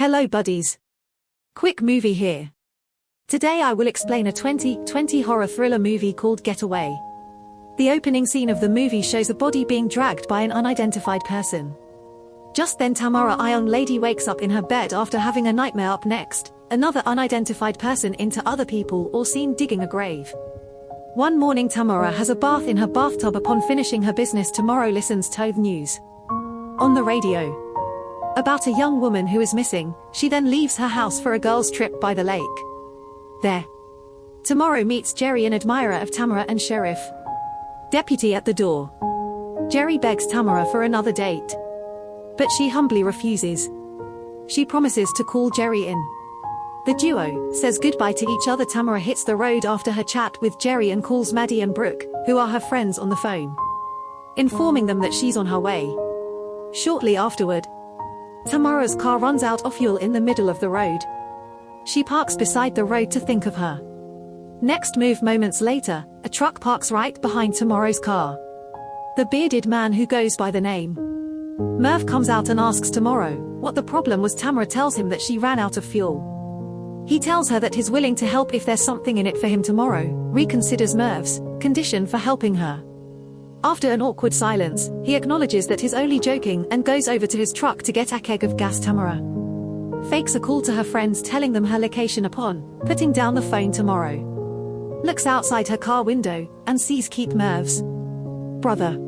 Hello buddies. Quick movie here. Today I will explain a 2020 horror thriller movie called Getaway. The opening scene of the movie shows a body being dragged by an unidentified person. Just then Tamara, a young lady, wakes up in her bed after having a nightmare. Up next, another unidentified person into other people or seen digging a grave. One morning Tamara has a bath in her bathtub. Upon finishing her business, Tamara listens to the news on the radio about a young woman who is missing. She then leaves her house for a girls' trip by the lake. There, Tamara meets Jerry, an admirer of Tamara and sheriff deputy at the door. Jerry begs Tamara for another date, but she humbly refuses. She promises to call Jerry in. The duo says goodbye to each other. Tamara hits the road after her chat with Jerry and calls Maddie and Brooke, who are her friends, on the phone, informing them that she's on her way. Shortly afterward, Tamara's car runs out of fuel in the middle of the road. She parks beside the road to think of her next move. Moments later, a truck parks right behind Tamara's car. The bearded man, who goes by the name Merv, comes out and asks Tamara what the problem was. Tamara tells him that she ran out of fuel. He tells her that he's willing to help if there's something in it for him. Tamara reconsiders Merv's condition for helping her. After an awkward silence, he acknowledges that he's only joking and goes over to his truck to get a keg of gas. Tamara fakes a call to her friends, telling them her location. Upon putting down the phone, Tamara looks outside her car window and sees Keith, Merv's brother.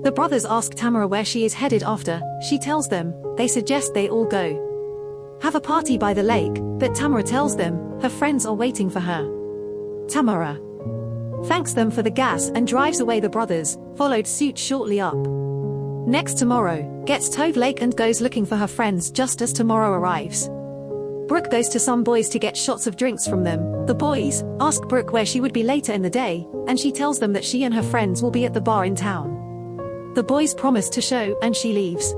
The brothers ask Tamara where she is headed. After she tells them, they suggest they all go have a party by the lake, but Tamara tells them her friends are waiting for her. Tamara thanks them for the gas and drives away. The brothers followed suit shortly up. Next, Tamara gets to the lake and goes looking for her friends. Just as Tamara arrives, Brooke goes to some boys to get shots of drinks from them. The boys ask Brooke where she would be later in the day, and she tells them that she and her friends will be at the bar in town. The boys promise to show, and she leaves.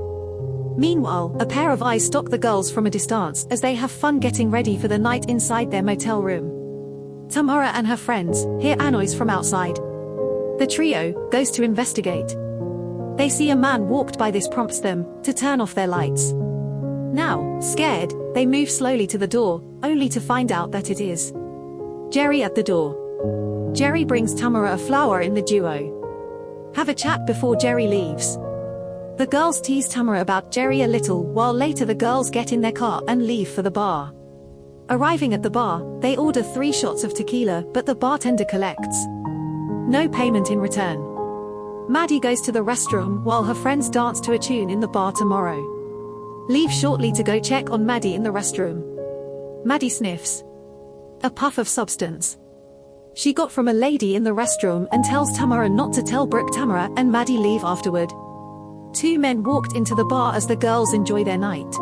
Meanwhile, a pair of eyes stalk the girls from a distance as they have fun getting ready for the night inside their motel room. Tamara and her friends hear a noise from outside. The trio goes to investigate. They see a man walked by. This prompts them to turn off their lights. Now, scared, they move slowly to the door, only to find out that it is Jerry at the door. Jerry brings Tamara a flower, in the duo have a chat before Jerry leaves. The girls tease Tamara about Jerry a little, while later the girls get in their car and leave for the bar. Arriving at the bar, they order 3 shots of tequila, but the bartender collects no payment in return. Maddie goes to the restroom while her friends dance to a tune in the bar. Tamara leaves shortly to go check on Maddie in the restroom. Maddie sniffs a puff of substance she got from a lady in the restroom and tells Tamara not to tell Brooke. Tamara and Maddie leave afterward. 2 men walked into the bar as the girls enjoy their night.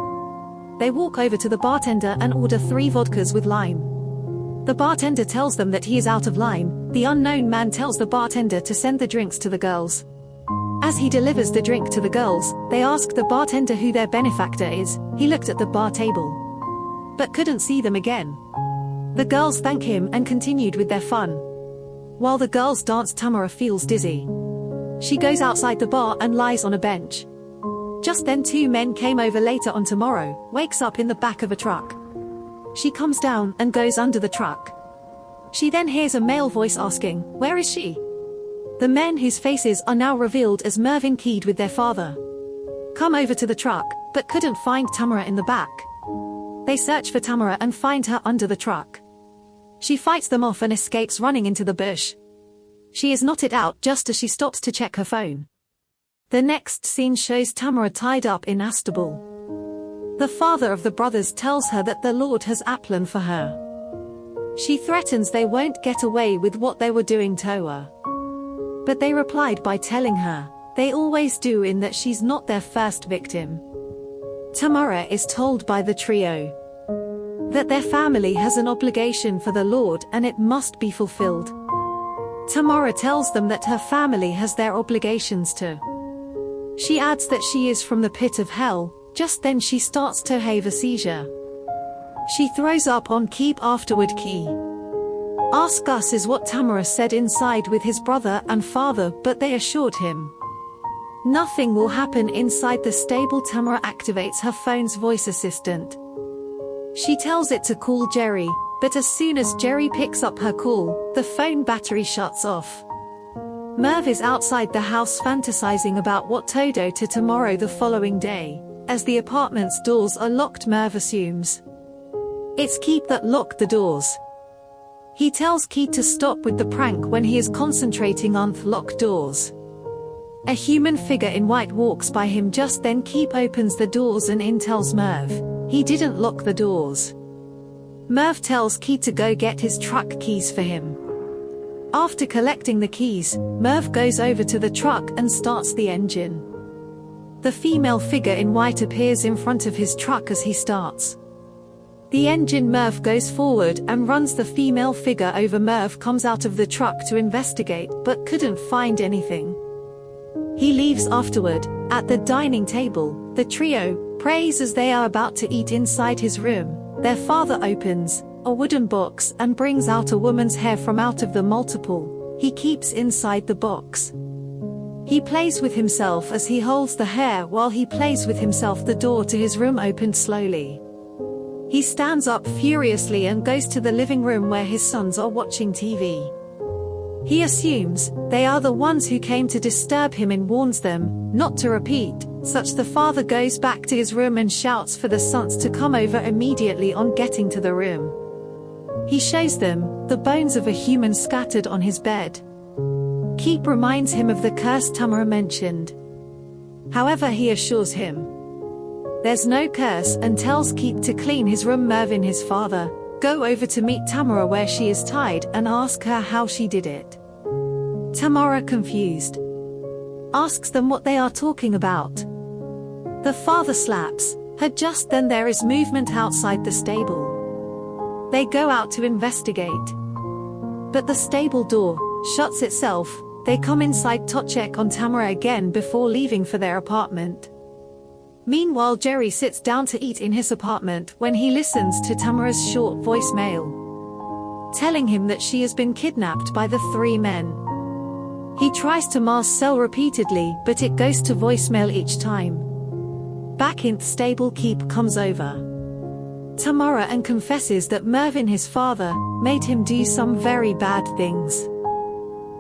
They walk over to the bartender and order 3 vodkas with lime. The bartender tells them that he is out of lime. The unknown man tells the bartender to send the drinks to the girls. As he delivers the drink to the girls, they ask the bartender who their benefactor is. He looked at the bar table, but couldn't see them again. The girls thank him and continued with their fun. While the girls dance, Tamara feels dizzy. She goes outside the bar and lies on a bench. Just then 2 men came over. Later on, Tamara wakes up in the back of a truck. She comes down and goes under the truck. She then hears a male voice asking, "Where is she?" The men, whose faces are now revealed as Merv and Keith with their father, come over to the truck, but couldn't find Tamara in the back. They search for Tamara and find her under the truck. She fights them off and escapes, running into the bush. She is knotted out just as she stops to check her phone. The next scene shows Tamara tied up in a stable. The father of the brothers tells her that the Lord has a plan for her. She threatens they won't get away with what they were doing to her, but they replied by telling her they always do, in that she's not their first victim. Tamara is told by the trio that their family has an obligation for the Lord and it must be fulfilled. Tamara tells them that her family has their obligations too. She adds that she is from the pit of hell. Just then she starts to have a seizure. She throws up on Keith. Afterward, Keith asks us is what Tamara said inside with his brother and father, but they assured him nothing will happen inside the stable. Tamara activates her phone's voice assistant She tells it to call Jerry, but as soon as Jerry picks up her call, the phone battery shuts off. Merv is outside the house fantasizing about what to do to tomorrow the following day. As the apartment's doors are locked, Merv assumes it's Keith that locked the doors. He tells Keith to stop with the prank when he is concentrating on the locked doors. A human figure in white walks by him just then. Keith opens the doors and in tells Merv he didn't lock the doors. Merv tells Keith to go get his truck keys for him. After collecting the keys, Merv goes over to the truck and starts the engine. The female figure in white appears in front of his truck as he starts the engine. Merv goes forward and runs the female figure over. Merv comes out of the truck to investigate but couldn't find anything. He leaves afterward. At the dining table, the trio prays as they are about to eat. Inside his room, their father opens a wooden box and brings out a woman's hair from out of the multiple he keeps inside the box. He plays with himself as he holds the hair. While he plays with himself, the door to his room opened slowly. He stands up furiously and goes to the living room where his sons are watching TV. He assumes they are the ones who came to disturb him and warns them not to repeat such. The father goes back to his room and shouts for the sons to come over immediately. On getting to the room, he shows them the bones of a human scattered on his bed. Keith reminds him of the curse Tamara mentioned. However, he assures him there's no curse and tells Keith to clean his room. Merv and his father go over to meet Tamara where she is tied and ask her how she did it. Tamara, confused, asks them what they are talking about. The father slaps her. Just then there is movement outside the stable. They go out to investigate, but the stable door shuts itself. They come inside to check on Tamara again before leaving for their apartment. Meanwhile, Jerry sits down to eat in his apartment when he listens to Tamara's short voicemail, telling him that she has been kidnapped by the three men. He tries to mask cell repeatedly, but it goes to voicemail each time. Back in the stable, Keith comes over Tamara and confesses that Mervyn, his father, made him do some very bad things.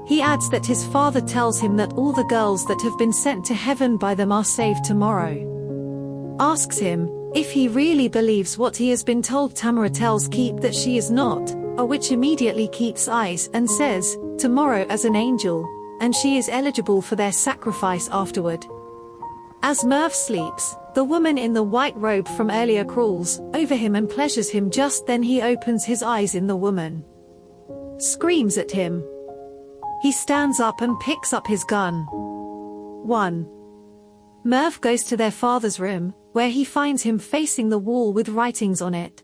He adds that his father tells him that all the girls that have been sent to heaven by them are saved tomorrow. Asks him if he really believes what he has been told. Tamara tells Keith that she is not, which immediately Keith's eyes and says, tomorrow as an angel, and she is eligible for their sacrifice afterward. As Merv sleeps, the woman in the white robe from earlier crawls over him and pleasures him. Just then he opens his eyes and the woman screams at him. He stands up and picks up his gun. 1. Merv goes to their father's room, where he finds him facing the wall with writings on it.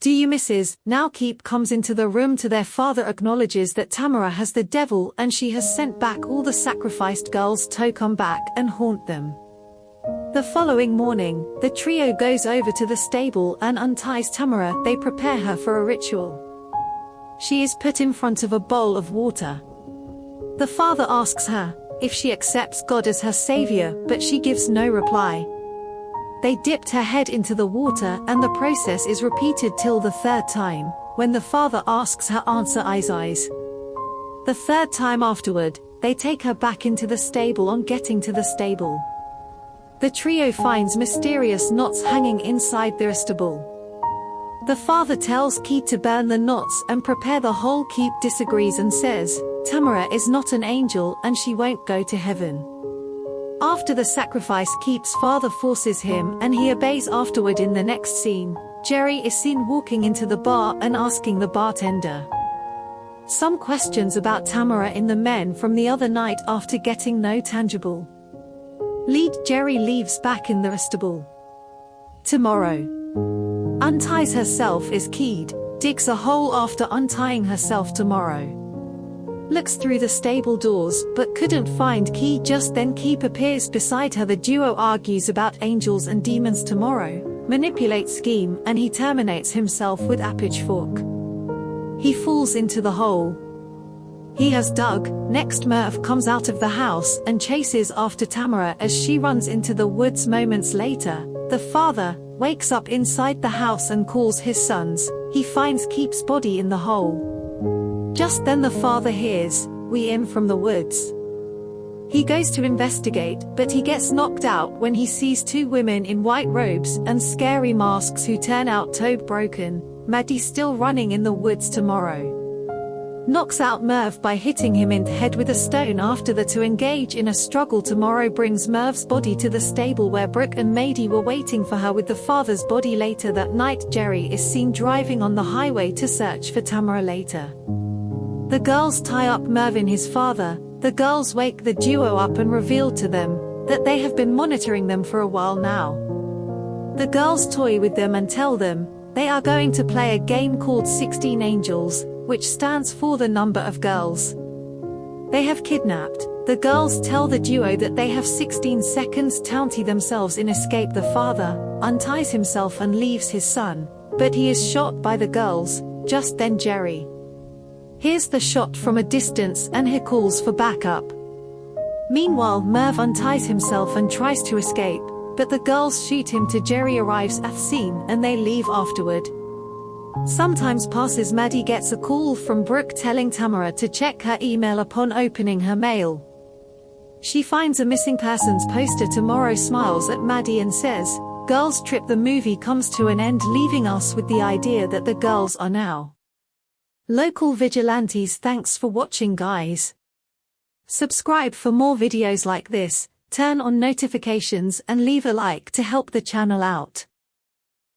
Do you misses? Now Keith comes into the room to their father, acknowledges that Tamara has the devil and she has sent back all the sacrificed girls to come back and haunt them. The following morning, the trio goes over to the stable and unties Tamara. They prepare her for a ritual. She is put in front of a bowl of water. The father asks her if she accepts God as her savior, but she gives no reply. They dipped her head into the water and the process is repeated till the third time, when the father asks her answer eyes. The third time afterward, they take her back into the stable. On getting to the stable, the trio finds mysterious knots hanging inside the stable. The father tells Keith to burn the knots and prepare the whole. Keith disagrees and says Tamara is not an angel and she won't go to heaven. After the sacrifice, Keith's father forces him and he obeys. Afterward, in the next scene, Jerry is seen walking into the bar and asking the bartender some questions about Tamara and the men from the other night. After getting no tangible lead, Jerry leaves back in the vestibule. Tomorrow unties herself as Keith digs a hole. After untying herself, Tomorrow looks through the stable doors but couldn't find Keith. Just then Keith appears beside her. The duo argues about angels and demons. Tomorrow manipulates scheme and he terminates himself with a pitchfork. He falls into the hole he has dug. Next, Merv comes out of the house and chases after Tamara as she runs into the woods. Moments later, the father wakes up inside the house and calls his sons. He finds Keep's body in the hole. Just then the father hears, "We in from the woods." He goes to investigate, but he gets knocked out when he sees two women in white robes and scary masks who turn out toad broken. Maddie, still running in the woods, tomorrow knocks out Merv by hitting him in the head with a stone. After the two engage in a struggle, Tomorrow brings Merv's body to the stable where Brooke and Maddie were waiting for her with the father's body. Later that night, Jerry is seen driving on the highway to search for Tamara. Later, the girls tie up Merv and his father. The girls wake the duo up and reveal to them that they have been monitoring them for a while now. The girls toy with them and tell them they are going to play a game called 16 Angels, which stands for the number of girls they have kidnapped. The girls tell the duo that they have 16 seconds to ante themselves in escape. The father unties himself and leaves his son, but he is shot by the girls. Just then Jerry hears the shot from a distance and he calls for backup. Meanwhile, Merv unties himself and tries to escape, but the girls shoot him. Jerry arrives at the scene and they leave afterward. Sometimes passes. Maddie gets a call from Brooke telling Tamara to check her email. Upon opening her mail, she finds a missing persons poster. Tomorrow smiles at Maddie and says, "Girls trip." The movie comes to an end, leaving us with the idea that the girls are now local vigilantes. Thanks for watching, guys. Subscribe for more videos like this, turn on notifications and leave a like to help the channel out.